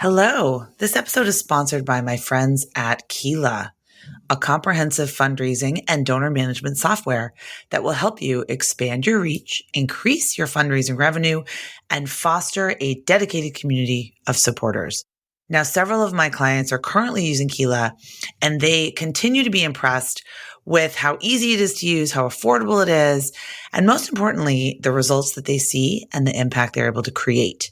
Hello. This episode is sponsored by my friends at Keela, a comprehensive fundraising and donor management software that will help you expand your reach, increase your fundraising revenue, and foster a dedicated community of supporters. Now, several of my clients are currently using Keela, and they continue to be impressed with how easy it is to use, how affordable it is, and most importantly, the results that they see and the impact they're able to create.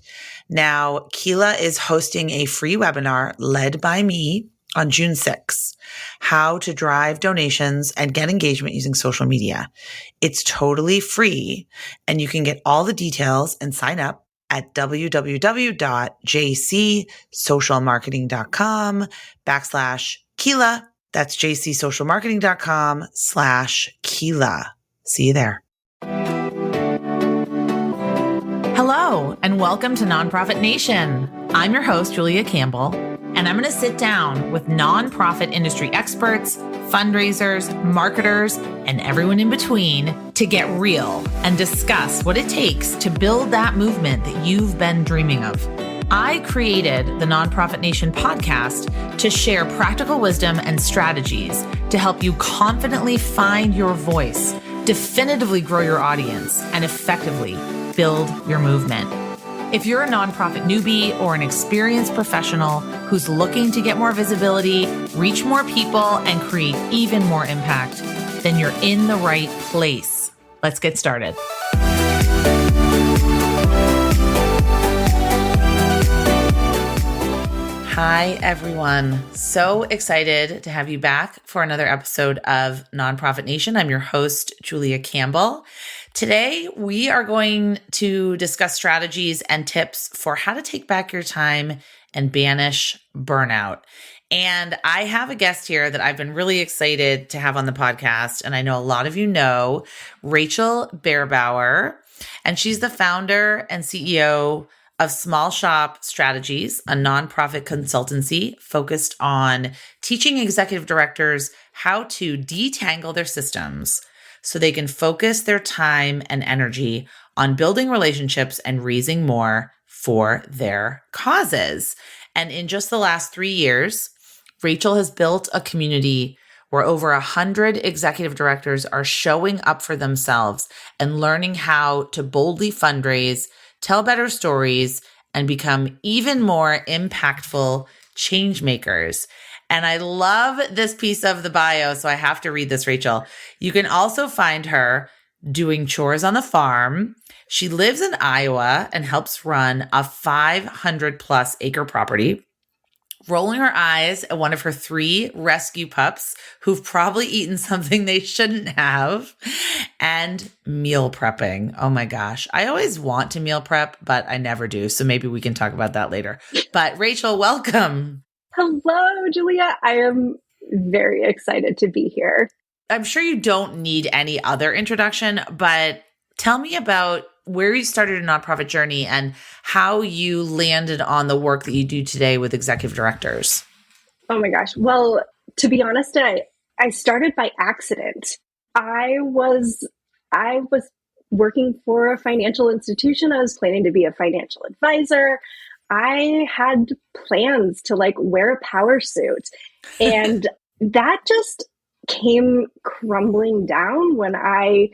Now, Keela is hosting a free webinar led by me on June 6th, how to drive donations and get engagement using social media. It's totally free, and you can get all the details and sign up at www.jcsocialmarketing.com/Keela. That's jcsocialmarketing.com/Keela. See you there. Hello, and welcome to Nonprofit Nation. I'm your host, Julia Campbell, and I'm going to sit down with nonprofit industry experts, fundraisers, marketers, and everyone in between to get real and discuss what it takes to build that movement that you've been dreaming of. I created the Nonprofit Nation podcast to share practical wisdom and strategies to help you confidently find your voice, definitively grow your audience, and effectively build your movement. If you're a nonprofit newbie or an experienced professional who's looking to get more visibility, reach more people, and create even more impact, then you're in the right place. Let's get started. Hi, everyone. So excited to have you back for another episode of Nonprofit Nation. I'm your host, Julia Campbell. Today, we are going to discuss strategies and tips for how to take back your time and banish burnout. And I have a guest here that I've been really excited to have on the podcast. And I know a lot of you know Rachel Bearbower, and she's the founder and CEO of Small Shop Strategies, a nonprofit consultancy focused on teaching executive directors how to detangle their systems so they can focus their time and energy on building relationships and raising more for their causes. And in just the last 3 years, Rachel has built a community where over 100 executive directors are showing up for themselves and learning how to boldly fundraise, tell better stories, and become even more impactful change makers. And I love this piece of the bio, so I have to read this, Rachel. You can also find her doing chores on the farm. She lives in Iowa and helps run a 500 plus acre property, rolling her eyes at one of her 3 rescue pups who've probably eaten something they shouldn't have, and meal prepping. Oh my gosh. I always want to meal prep, but I never do. So maybe we can talk about that later. But Rachel, welcome. Hello, Julia. I am very excited to be here. I'm sure you don't need any other introduction, but tell me about where you started a nonprofit journey and how you landed on the work that you do today with executive directors. Oh my gosh. Well, to be honest, I started by accident. I was working for a financial institution. I was planning to be a financial advisor. I had plans to wear a power suit, and that just came crumbling down when I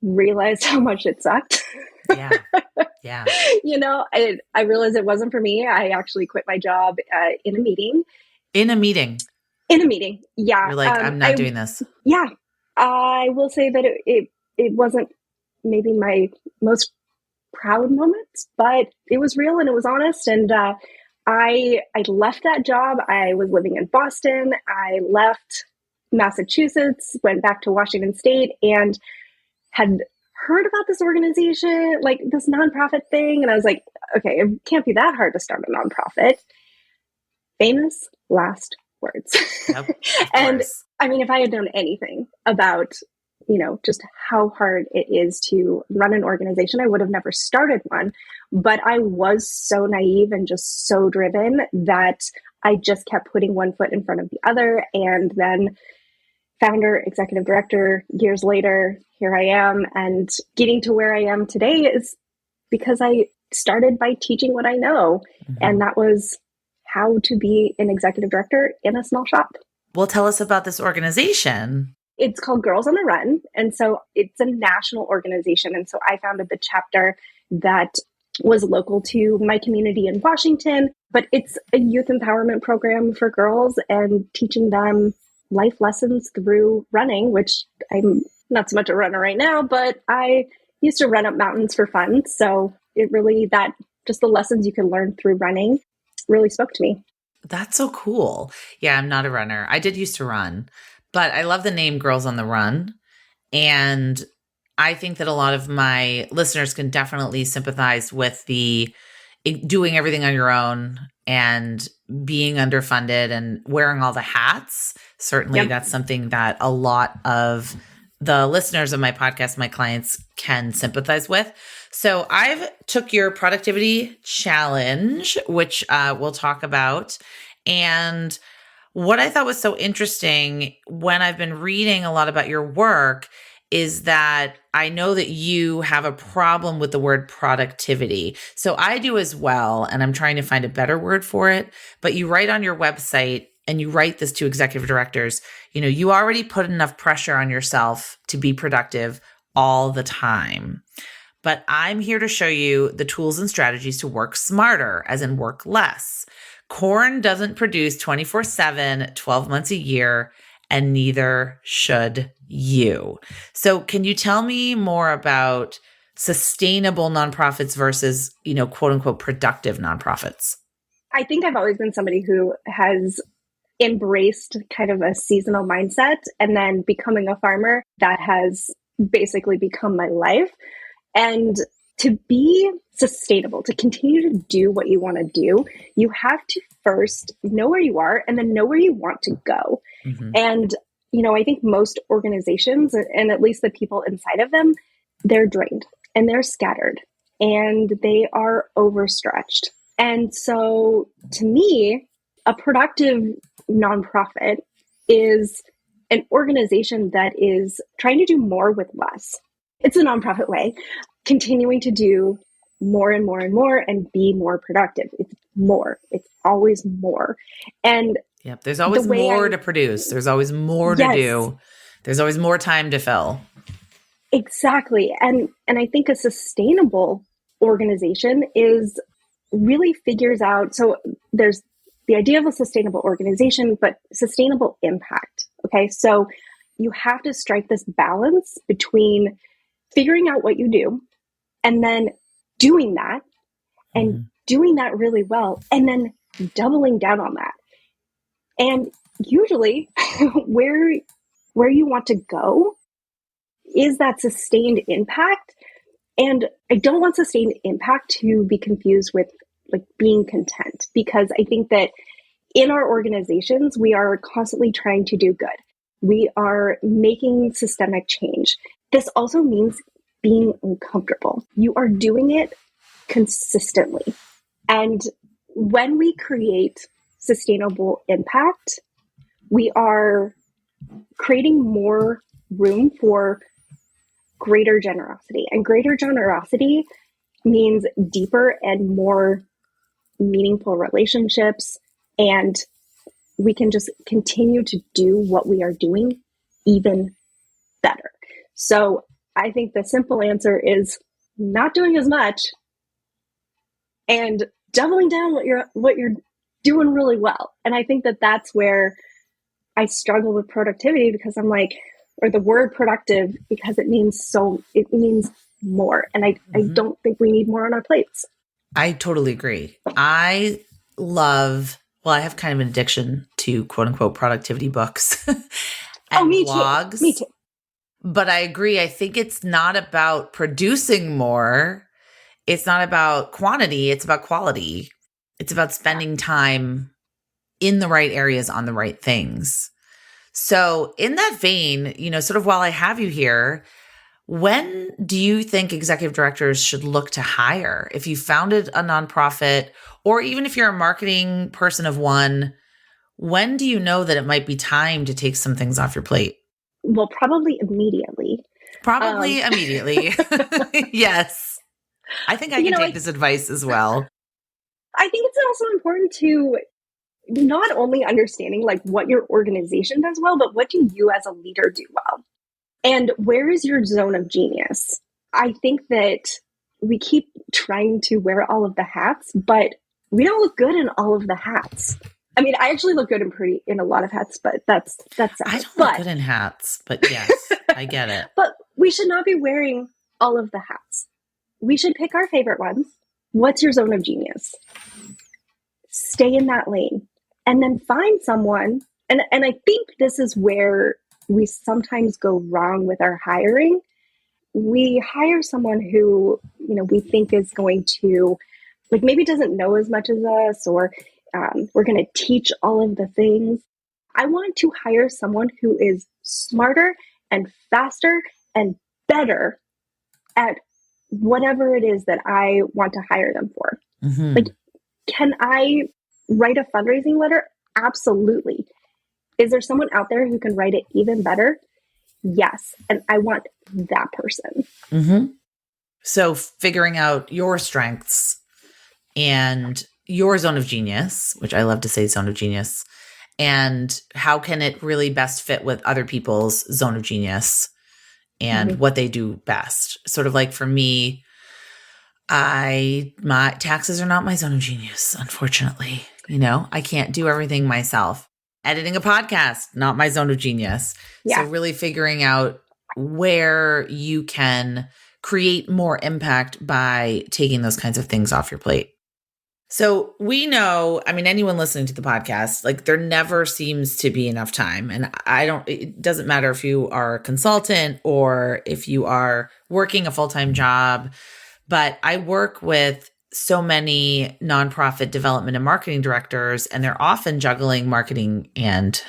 realized how much it sucked. Yeah. I realized it wasn't for me. I actually quit my job in a meeting. In a meeting? In a meeting, yeah. You're like, I'm not doing this. Yeah. I will say that it wasn't maybe my most proud moments, but it was real and it was honest. And I left that job. I was living in Boston. I left Massachusetts, went back to Washington State, and had heard about this organization, this nonprofit thing. And I was like, okay, it can't be that hard to start a nonprofit. Famous last words. Yep, and I mean, if I had known anything about, just how hard it is to run an organization, I would have never started one. But I was so naive and just so driven that I just kept putting one foot in front of the other. And then founder, executive director, years later, here I am. And getting to where I am today is because I started by teaching what I know. Mm-hmm. And that was how to be an executive director in a small shop. Well, tell us about this organization. It's called Girls on the Run. And so it's a national organization. And so I founded the chapter that was local to my community in Washington. But it's a youth empowerment program for girls and teaching them life lessons through running, which I'm not so much a runner right now, but I used to run up mountains for fun. So it really, just the lessons you can learn through running really spoke to me. That's so cool. Yeah, I'm not a runner. I did used to run, but I love the name Girls on the Run. And I think that a lot of my listeners can definitely sympathize with the doing everything on your own and being underfunded and wearing all the hats. Certainly, That's something that a lot of the listeners of my podcast, my clients, can sympathize with. So I've took your productivity challenge, which we'll talk about. And what I thought was so interesting when I've been reading a lot about your work is that I know that you have a problem with the word productivity. So I do as well, and I'm trying to find a better word for it. But you write on your website, and you write this to executive directors, you already put enough pressure on yourself to be productive all the time. But I'm here to show you the tools and strategies to work smarter, as in work less. Corn doesn't produce 24/7, 12 months a year, and neither should you. So can you tell me more about sustainable nonprofits versus, quote unquote, productive nonprofits? I think I've always been somebody who has embraced kind of a seasonal mindset, and then becoming a farmer, that has basically become my life. And to be sustainable, to continue to do what you want to do, you have to first know where you are and then know where you want to go. Mm-hmm. And, I think most organizations, and at least the people inside of them, they're drained and they're scattered and they are overstretched. And so to me, a productive nonprofit is an organization that is trying to do more with less. It's a nonprofit way, continuing to do more and more and more and be more productive. It's more. It's always more. And yep, there's always more to produce. There's always more to do. There's always more time to fill. Exactly. And I think a sustainable organization really figures out, so there's the idea of a sustainable organization, but sustainable impact. Okay. So you have to strike this balance between figuring out what you do and then doing that and doing that really well, and then doubling down on that. And usually where you want to go is that sustained impact. And I don't want sustained impact to be confused with like being content, because I think that in our organizations, we are constantly trying to do good. We are making systemic change. This also means being uncomfortable. You are doing it consistently. And when we create sustainable impact, we are creating more room for greater generosity. And greater generosity means deeper and more meaningful relationships. And we can just continue to do what we are doing even better. So I think the simple answer is not doing as much and doubling down what you're doing really well. And I think that that's where I struggle with productivity, because I'm like, or the word productive, because it means more. And I don't think we need more on our plates. I totally agree. I have kind of an addiction to quote unquote productivity books and blogs. Me too. But I agree. I think it's not about producing more. It's not about quantity. It's about quality. It's about spending time in the right areas on the right things. So in that vein, sort of while I have you here, when do you think executive directors should look to hire? If you founded a nonprofit, or even if you're a marketing person of one, when do you know that it might be time to take some things off your plate? Well, probably immediately. Probably immediately. Yes. I think I can take this advice as well. I think it's also important to not only understanding like what your organization does well, but what do you as a leader do well? And where is your zone of genius? I think that we keep trying to wear all of the hats, but we don't look good in all of the hats. I mean, I actually look good in a lot of hats, but that's I don't look good in hats, but yes, I get it. But we should not be wearing all of the hats. We should pick our favorite ones. What's your zone of genius? Stay in that lane and then find someone. And I think this is where we sometimes go wrong with our hiring. We hire someone who, we think is going to, like, maybe doesn't know as much as us, or we're going to teach all of the things. I want to hire someone who is smarter and faster and better at whatever it is that I want to hire them for. Mm-hmm. Like, can I write a fundraising letter? Absolutely. Is there someone out there who can write it even better? Yes. And I want that person. Mm-hmm. So figuring out your strengths and your zone of genius, which I love to say zone of genius, and how can it really best fit with other people's zone of genius and what they do best. Sort of like for me, my taxes are not my zone of genius, unfortunately. I can't do everything myself. Editing a podcast, not my zone of genius. Yeah. So really figuring out where you can create more impact by taking those kinds of things off your plate. So we know, anyone listening to the podcast, like there never seems to be enough time. And it doesn't matter if you are a consultant or if you are working a full-time job, but I work with so many nonprofit development and marketing directors, and they're often juggling marketing and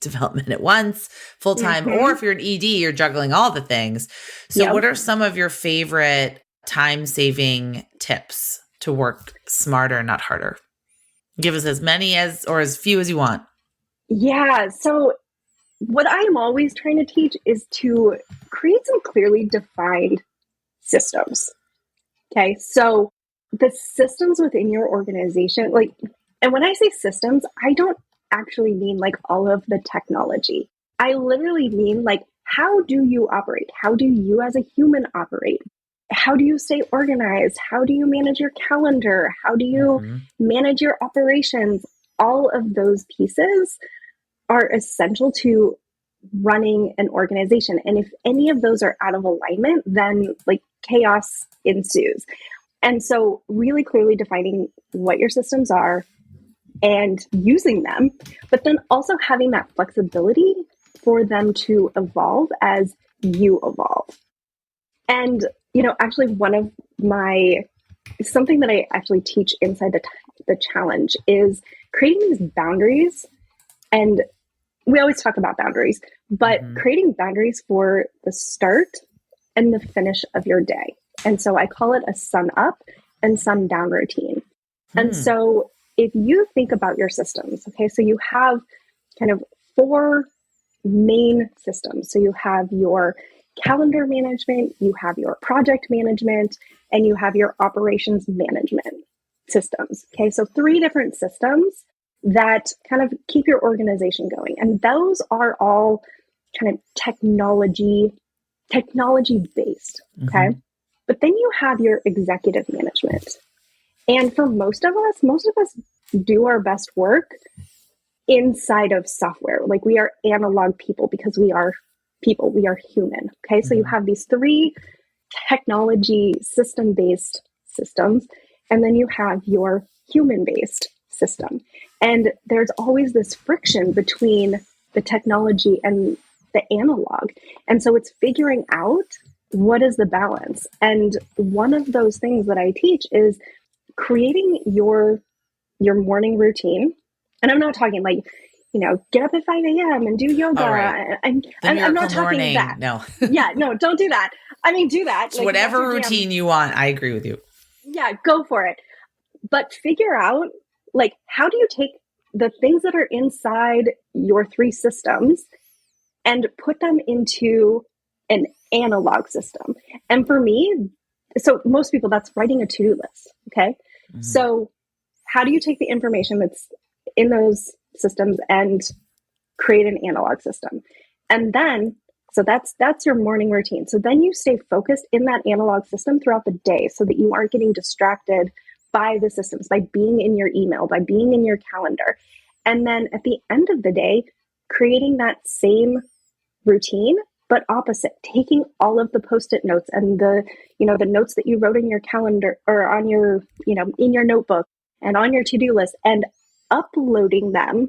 development at once, full-time, or if you're an ED, you're juggling all the things. So what are some of your favorite time-saving tips to work smarter, not harder? Give us as many or as few as you want. Yeah. So what I'm always trying to teach is to create some clearly defined systems. Okay. So the systems within your organization, and when I say systems, I don't actually mean like all of the technology. I literally mean like, how do you operate? How do you as a human operate? How do you stay organized? How do you manage your calendar? How do you manage your operations? All of those pieces are essential to running an organization. And if any of those are out of alignment, then like chaos ensues. And so really clearly defining what your systems are and using them, but then also having that flexibility for them to evolve as you evolve. And, actually something that I actually teach inside the challenge is creating these boundaries. And we always talk about boundaries, but creating boundaries for the start and the finish of your day. And so I call it a sun up and sun down routine. And so if you think about your systems, okay, so you have kind of 4 main systems. So you have your calendar management, you have your project management, and you have your operations management systems. Okay, so 3 different systems that kind of keep your organization going. And those are all kind of technology based. Okay. But then you have your executive management. And for most of us do our best work inside of software. Like we are analog people because we are people, we are human. Okay. So you have these 3 technology system-based systems, and then you have your human-based system. And there's always this friction between the technology and the analog. And so it's figuring out what is the balance. And one of those things that I teach is creating your morning routine. And I'm not talking like, get up at 5 a.m. and do yoga. Right. I'm not talking that. No. Yeah, no, don't do that. Do that. So like, whatever routine you want, I agree with you. Yeah, go for it. But figure out, like, how do you take the things that are inside your 3 systems and put them into an analog system? And for me, So most people, that's writing a to-do list. Okay. Mm-hmm. So how do you take the information that's in those systems and create an analog system? And then, so that's your morning routine. So then you stay focused in that analog system throughout the day so that you aren't getting distracted by the systems, by being in your email, by being in your calendar. And then at the end of the day, creating that same routine, but opposite, taking all of the Post-it notes and the notes that you wrote in your calendar or on your, in your notebook and on your to-do list, and uploading them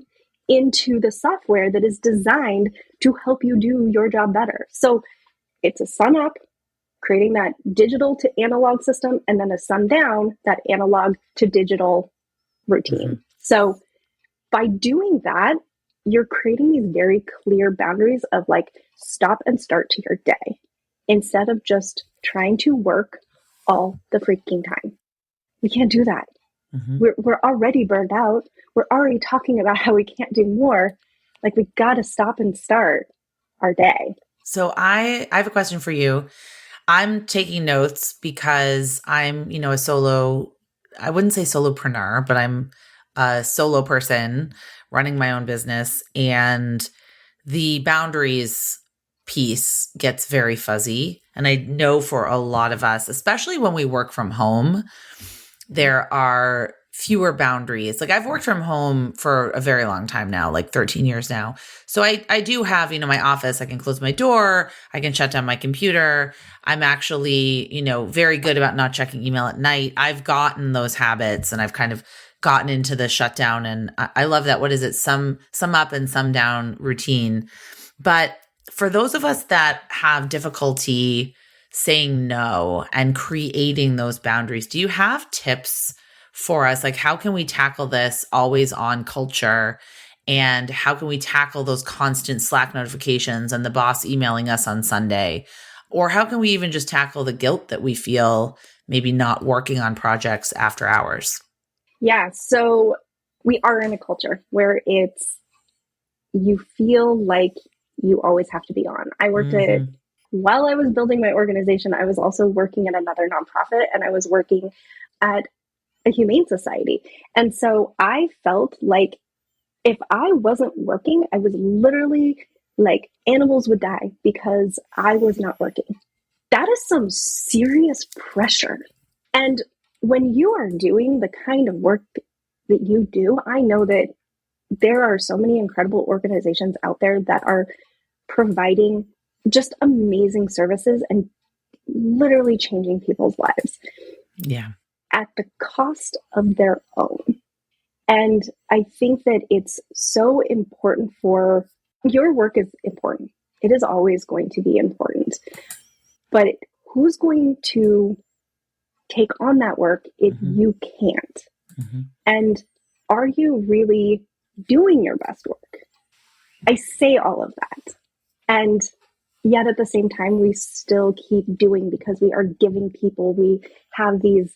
into the software that is designed to help you do your job better. So it's a sun up, creating that digital to analog system, and then a sun down, that analog to digital routine. Mm-hmm. So by doing that, you're creating these very clear boundaries of like stop and start to your day instead of just trying to work all the freaking time. We can't do that. Mm-hmm. We're already burned out. We're already talking about how we can't do more. Like we got to stop and start our day. So I have a question for you. I'm taking notes because I'm, a solo, I wouldn't say solopreneur, but I'm a solo person running my own business, and the boundaries piece gets very fuzzy. And I know for a lot of us, especially when we work from home, there are fewer boundaries. Like I've worked from home for a very long time now, like 13 years now. So I do have, my office. I can close my door. I can shut down my computer. I'm actually, very good about not checking email at night. I've gotten those habits and I've kind of gotten into the shutdown, and I love that. What is it? Some up and some down routine. But for those of us that have difficulty saying no and creating those boundaries, do you have tips for us? Like, how can we tackle this always on culture? And how can we tackle those constant Slack notifications and the boss emailing us on Sunday? Or how can we even just tackle the guilt that we feel maybe not working on projects after hours? Yeah. So we are in a culture where you feel like you always have to be on. I worked at, while I was building my organization, I was also working at another nonprofit, and I was working at a humane society. And so I felt like if I wasn't working, I was literally like animals would die because I was not working. That is some serious pressure. And when you are doing the kind of work that you do, I know that there are so many incredible organizations out there that are providing just amazing services and literally changing people's lives. Yeah. At the cost of their own. And I think that it's so important for your work is important. It is always going to be important. But who's going to take on that work if you can't? Mm-hmm. And are you really doing your best work? I say all of that. And yet at the same time, we still keep doing because we are giving people, we have these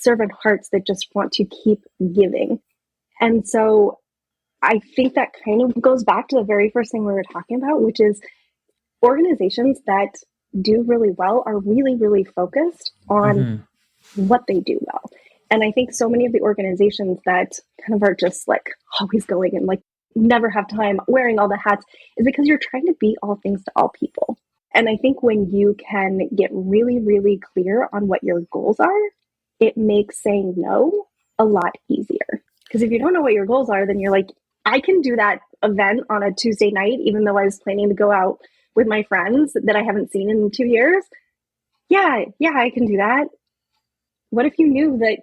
servant hearts that just want to keep giving. And so I think that kind of goes back to the very first thing we were talking about, which is organizations that do really well are really, really focused on what they do well. And I think so many of the organizations that kind of are just like always going and like never have time wearing all the hats is because you're trying to be all things to all people. And I think when you can get really, really clear on what your goals are, it makes saying no a lot easier. Because if you don't know what your goals are, then you're like, I can do that event on a Tuesday night, even though I was planning to go out with my friends that I haven't seen in 2 years. Yeah, I can do that. What if you knew that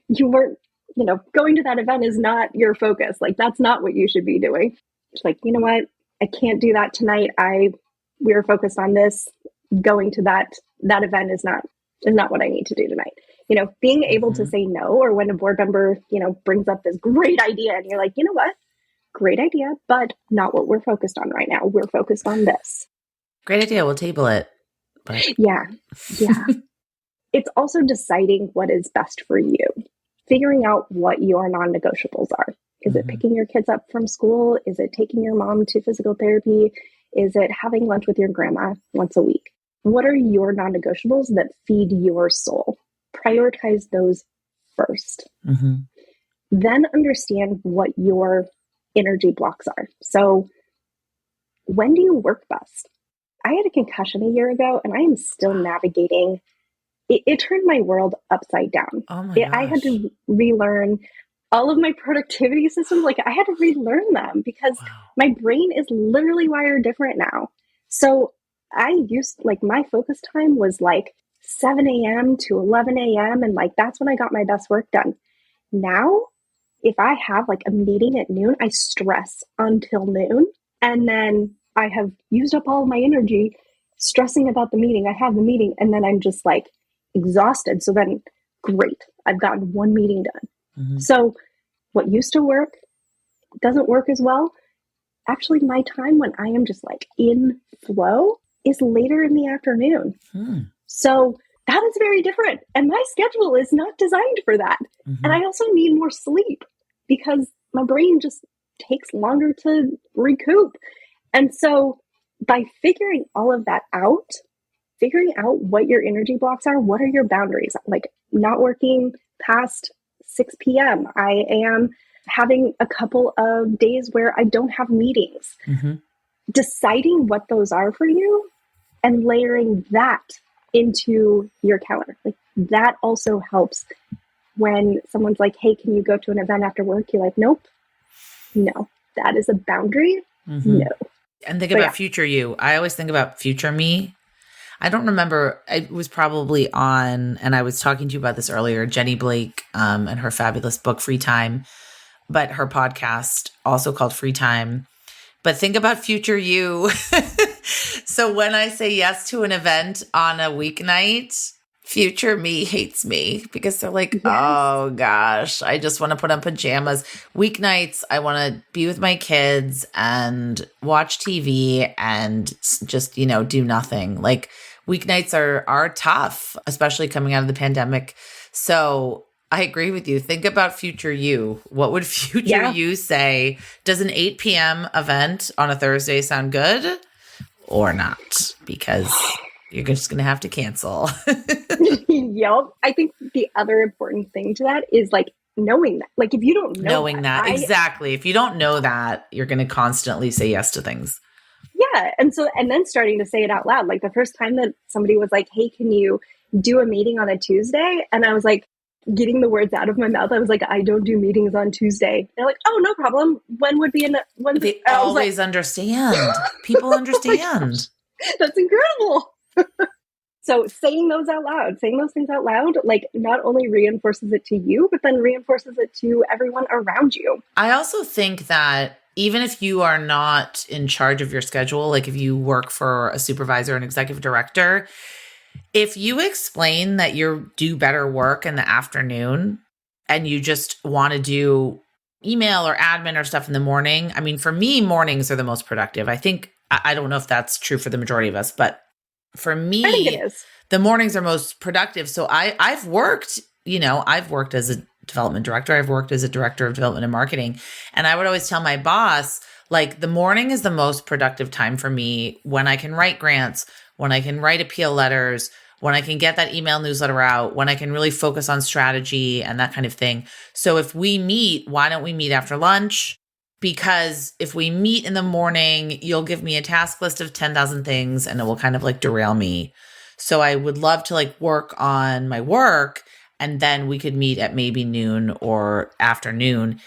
you weren't, going to that event is not your focus. Like, that's not what you should be doing. It's like, you know what? I can't do that tonight. We are focused on this. Going to that event is not what I need to do tonight. Being able to say no, or when a board member, brings up this great idea and you're like, you know what? Great idea, but not what we're focused on right now. We're focused on this. Great idea. We'll table it. But... Yeah. It's also deciding what is best for you. Figuring out what your non-negotiables are. Is it picking your kids up from school? Is it taking your mom to physical therapy? Is it having lunch with your grandma once a week? what are your non-negotiables that feed your soul? Prioritize those first. Mm-hmm. Then understand what your energy blocks are. So when do you work best? I had a concussion a year ago and I am still navigating. It turned my world upside down. Oh my gosh. I had to relearn all of my productivity systems. Like I had to relearn them because my brain is literally wired different now. So I used like my focus time was like 7 a.m. to 11 a.m. And like that's when I got my best work done. Now, if I have like a meeting at noon, I stress until noon. And then I have used up all of my energy stressing about the meeting. I have the meeting and then I'm just like exhausted. So then great, I've gotten one meeting done. Mm-hmm. So what used to work doesn't work as well. Actually, my time when I am just like in flow is later in the afternoon. So that is very different. And my schedule is not designed for that. Mm-hmm. And I also need more sleep because my brain just takes longer to recoup. And so by figuring all of that out, figuring out what your energy blocks are, what are your boundaries? Like not working past 6 p.m. I am having a couple of days where I don't have meetings. Mm-hmm. Deciding what those are for you and layering that into your calendar. Like that also helps when someone's like, hey, can you go to an event after work? You're like, nope, no, that is a boundary. Mm-hmm. No. And think about future you. I always think about future me. I don't remember. It was probably on, and I was talking to you about this earlier, Jenny Blake and her fabulous book, Free Time, but her podcast also called Free Time. But think about future you. So when I say yes to an event on a weeknight, future me hates me because they're like, oh gosh, I just want to put on pajamas. Weeknights, I want to be with my kids and watch TV and just, do nothing. Like weeknights are tough, especially coming out of the pandemic. So I agree with you. Think about future you. What would future you say? Does an 8 p.m. event on a Thursday sound good or not? Because you're just going to have to cancel. Yep. I think the other important thing to that is like knowing that. Like if you don't know that, exactly. If you don't know that, you're going to constantly say yes to things. Yeah. And then starting to say it out loud. Like the first time that somebody was like, hey, can you do a meeting on a Tuesday? And I was like, getting the words out of my mouth. I was like, I don't do meetings on Tuesday. They're like, oh, no problem. When would be when they always understand. People understand. Oh, that's incredible. So saying those things out loud, like not only reinforces it to you, but then reinforces it to everyone around you. I also think that even if you are not in charge of your schedule, like if you work for a supervisor, an executive director, if you explain that you do better work in the afternoon and you just want to do email or admin or stuff in the morning, I mean, for me, mornings are the most productive. I think, I don't know if that's true for the majority of us, but for me, I think it is. The mornings are most productive. So I've worked as a development director. I've worked as a director of development and marketing. And I would always tell my boss, like the morning is the most productive time for me when I can write grants, when I can write appeal letters, when I can get that email newsletter out, when I can really focus on strategy and that kind of thing. So if we meet, why don't we meet after lunch? Because if we meet in the morning, you'll give me a task list of 10,000 things and it will kind of like derail me. So I would love to like work on my work and then we could meet at maybe noon or afternoon.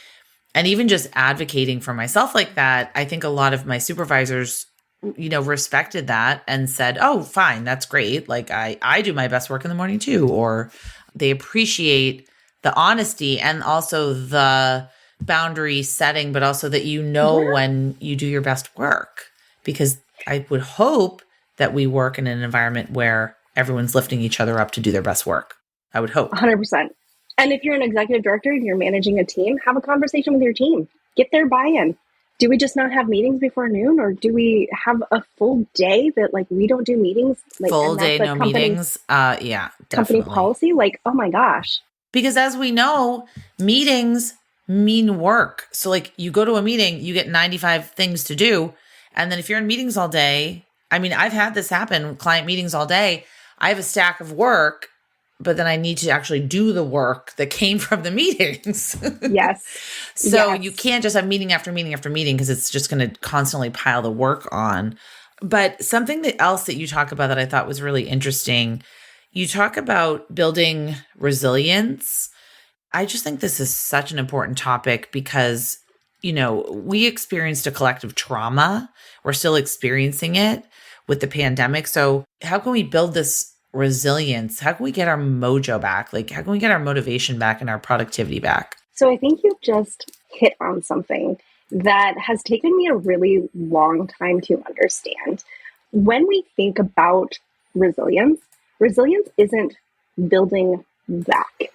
And even just advocating for myself like that, I think a lot of my supervisors respected that and said, oh, fine, that's great. Like I do my best work in the morning too. Or they appreciate the honesty and also the boundary setting, but also that when you do your best work. Because I would hope that we work in an environment where everyone's lifting each other up to do their best work. I would hope. 100%. And if you're an executive director and you're managing a team, have a conversation with your team. Get their buy-in. Do we just not have meetings before noon, or do we have a full day that like we don't do meetings? Like full day, no meetings. Yeah, company policy. Like, oh my gosh. Because as we know, meetings mean work. So like you go to a meeting, you get 95 things to do, and then if you're in meetings all day, I mean, I've had this happen, client meetings all day. I have a stack of work, but then I need to actually do the work that came from the meetings. Yes. So Yes. you can't just have meeting after meeting after meeting because it's just going to constantly pile the work on. But something else that you talk about that I thought was really interesting, you talk about building resilience. I just think this is such an important topic because, we experienced a collective trauma. We're still experiencing it with the pandemic. So how can we build this resilience? How can we get our mojo back? Like, how can we get our motivation back and our productivity back? So I think you just hit on something that has taken me a really long time to understand. When we think about resilience isn't building back.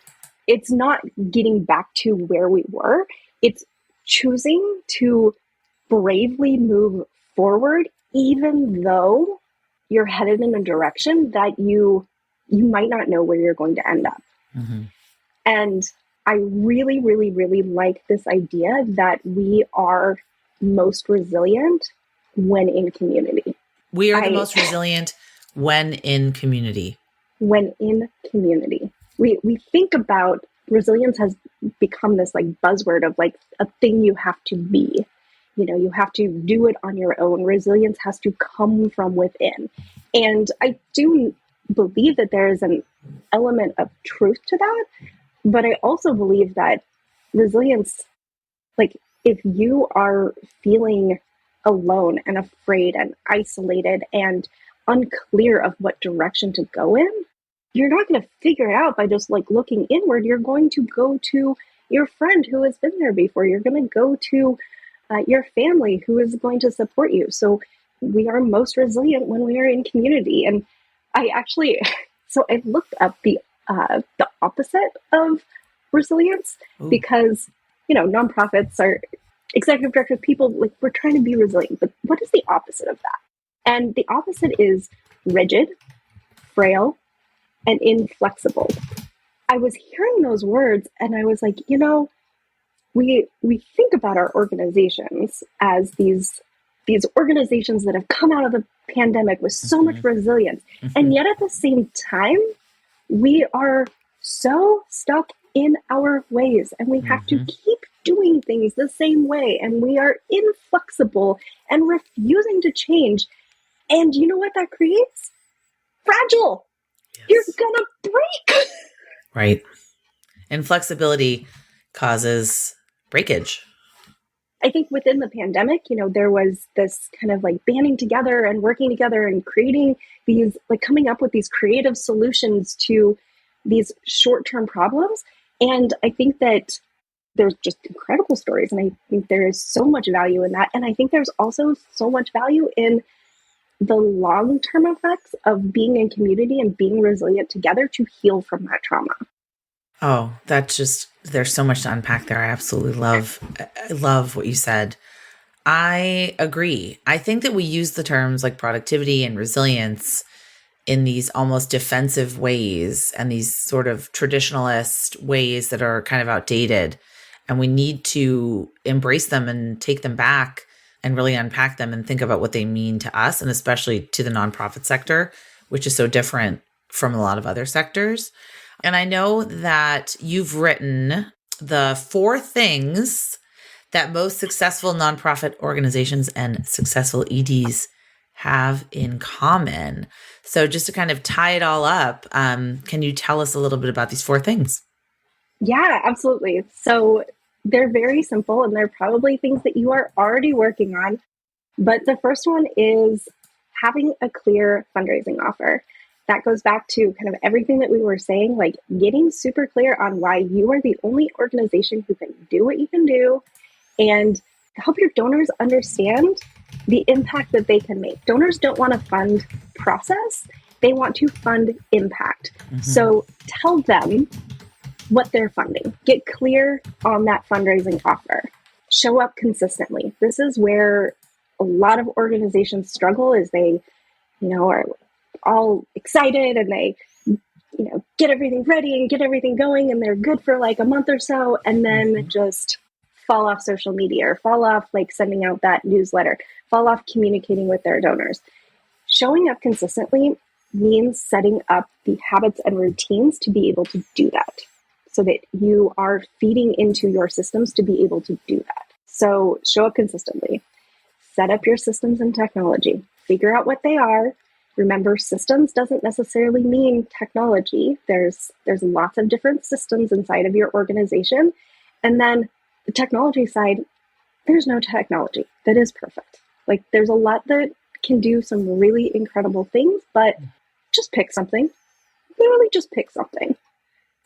It's not getting back to where we were. It's choosing to bravely move forward, even though you're headed in a direction that you might not know where you're going to end up. Mm-hmm. And I really, really, really like this idea that we are most resilient when in community. We are the most resilient when in community. When in community. We think about resilience has become this like buzzword of like a thing you have to be. You have to do it on your own. Resilience has to come from within. And I do believe that there is an element of truth to that. But I also believe that resilience, like if you are feeling alone and afraid and isolated and unclear of what direction to go in, you're not going to figure it out by just like looking inward. You're going to go to your friend who has been there before. You're going to go to your family who is going to support you. So we are most resilient when we are in community. And I actually, so I looked up the opposite of resilience. Ooh. Because, nonprofits are executive directors, people like we're trying to be resilient, but what is the opposite of that? And the opposite is rigid, frail, and inflexible. I was hearing those words and I was like, we think about our organizations as these organizations that have come out of the pandemic with so much resilience. And yet at the same time, we are so stuck in our ways and we have to keep doing things the same way. And we are inflexible and refusing to change. And you know what that creates? Fragile. Yes. You're gonna break. Right. Inflexibility causes breakage. I think within the pandemic, there was this kind of like banding together and working together and creating these, like coming up with these creative solutions to these short-term problems. And I think that there's just incredible stories. And I think there is so much value in that. And I think there's also so much value in the long-term effects of being in community and being resilient together to heal from that trauma. Oh, there's so much to unpack there. I absolutely love what you said. I agree. I think that we use the terms like productivity and resilience in these almost defensive ways and these sort of traditionalist ways that are kind of outdated. And we need to embrace them and take them back and really unpack them and think about what they mean to us and especially to the nonprofit sector, which is so different from a lot of other sectors. And I know that you've written the 4 things that most successful nonprofit organizations and successful EDs have in common. So just to kind of tie it all up, can you tell us a little bit about these 4 things? Yeah, absolutely. So they're very simple and they're probably things that you are already working on. But the first one is having a clear fundraising offer. That goes back to kind of everything that we were saying, like getting super clear on why you are the only organization who can do what you can do and help your donors understand the impact that they can make. Donors don't want to fund process. They want to fund impact. So tell them what they're funding. Get clear on that fundraising offer. Show up consistently. This is where a lot of organizations struggle is they, are all excited and they, get everything ready and get everything going and they're good for like a month or so and then just fall off social media or fall off like sending out that newsletter, fall off communicating with their donors. showing up consistently means setting up the habits and routines to be able to do that, so that you are feeding into your systems to be able to do that. So show up consistently, set up your systems and technology, figure out what they are. Remember, systems doesn't necessarily mean technology. There's lots of different systems inside of your organization. And then the technology side, there's no technology that is perfect. Like, there's a lot that can do some really incredible things, but just pick something. Literally just pick something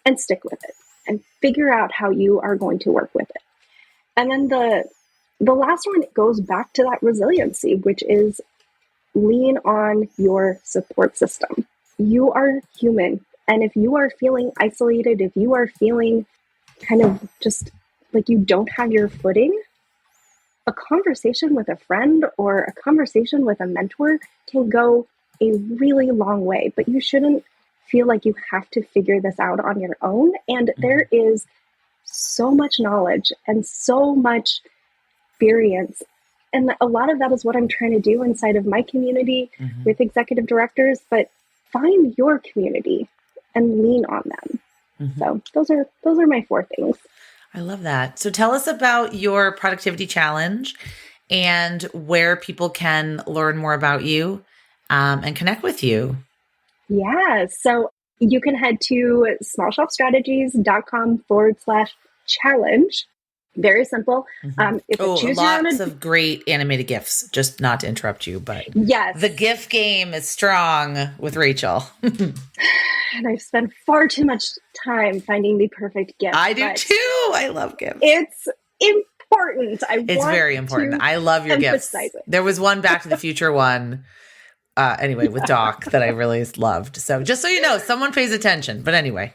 and stick with it and figure out how you are going to work with it. And then the last one goes back to that resiliency, which is lean on your support system. You are human. And if you are feeling isolated, if you are feeling kind of just like you don't have your footing, a conversation with a friend or a conversation with a mentor can go a really long way, but you shouldn't feel like you have to figure this out on your own. And there is so much knowledge and so much experience. And a lot of that is what I'm trying to do inside of my community with executive directors, but find your community and lean on them. So those are my 4 things. I love that. So tell us about your productivity challenge and where people can learn more about you and connect with you. Yeah. So you can head to smallshopstrategies.com/challenge. Very simple. It's a choose lots of great animated GIFs, just not to interrupt you, but yes, the GIF game is strong with Rachel. And I've spent far too much time finding the perfect GIF. I do too. I love GIFs. It's important. It's very important. I love your GIFs. There was one Back to the Future one, anyway, with Doc that I really loved. So just so you know, someone pays attention. But anyway.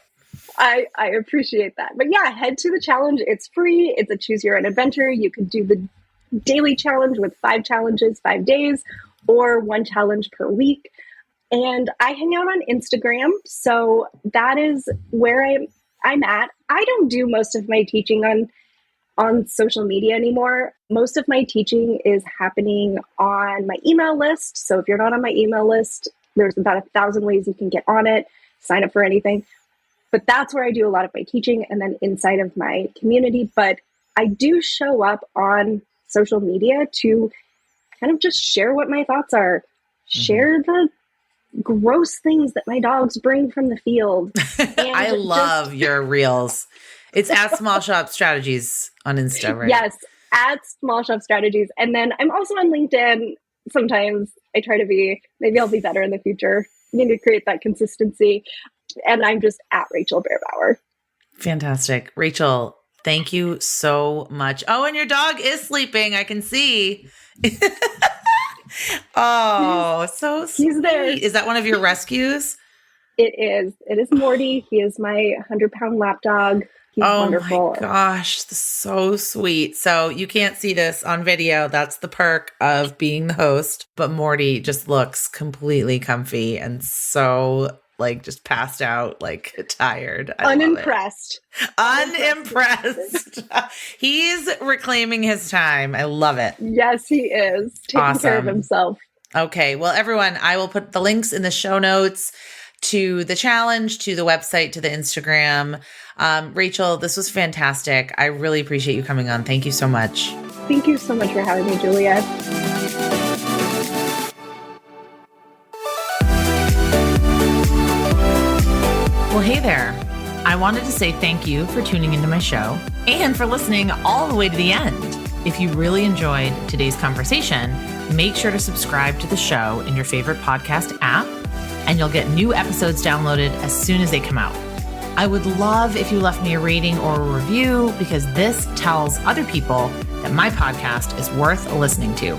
I appreciate that. But yeah, head to the challenge. It's free. It's a choose your own adventure. You could do the daily challenge with 5 challenges, 5 days, or 1 challenge per week. And I hang out on Instagram. So that is where I'm at. I don't do most of my teaching on social media anymore. Most of my teaching is happening on my email list. So if you're not on my email list, there's about 1,000 ways you can get on it, sign up for anything. But that's where I do a lot of my teaching, and then inside of my community. But I do show up on social media to kind of just share what my thoughts are, share the gross things that my dogs bring from the field. And I love your reels. It's at Small Shop Strategies on Insta, right? Yes, at Small Shop Strategies. And then I'm also on LinkedIn. Sometimes I try to be, maybe I'll be better in the future. I need to create that consistency. And I'm just at Rachel Bearbower. Fantastic. Rachel, thank you so much. Oh, and your dog is sleeping. I can see. Oh, so sweet. He's there. Is that one of your rescues? It is. It is Morty. He is my 100-pound lap dog. He's wonderful. My gosh, so sweet. So you can't see this on video. That's the perk of being the host. But Morty just looks completely comfy and so just passed out, tired. Unimpressed. Unimpressed. He's reclaiming his time. I love it. Yes, he is. Taking care of himself. Okay. Well, everyone, I will put the links in the show notes to the challenge, to the website, to the Instagram. Rachel, this was fantastic. I really appreciate you coming on. Thank you so much. Thank you so much for having me, Julia. Well, hey there. I wanted to say thank you for tuning into my show and for listening all the way to the end. If you really enjoyed today's conversation, make sure to subscribe to the show in your favorite podcast app, and you'll get new episodes downloaded as soon as they come out. I would love if you left me a rating or a review, because this tells other people that my podcast is worth listening to.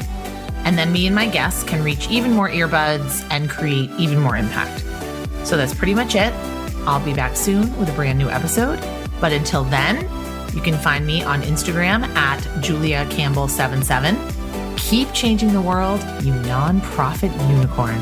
And then me and my guests can reach even more earbuds and create even more impact. So that's pretty much it. I'll be back soon with a brand new episode. But until then, you can find me on Instagram at Julia Campbell 77. Keep changing the world, you nonprofit unicorn.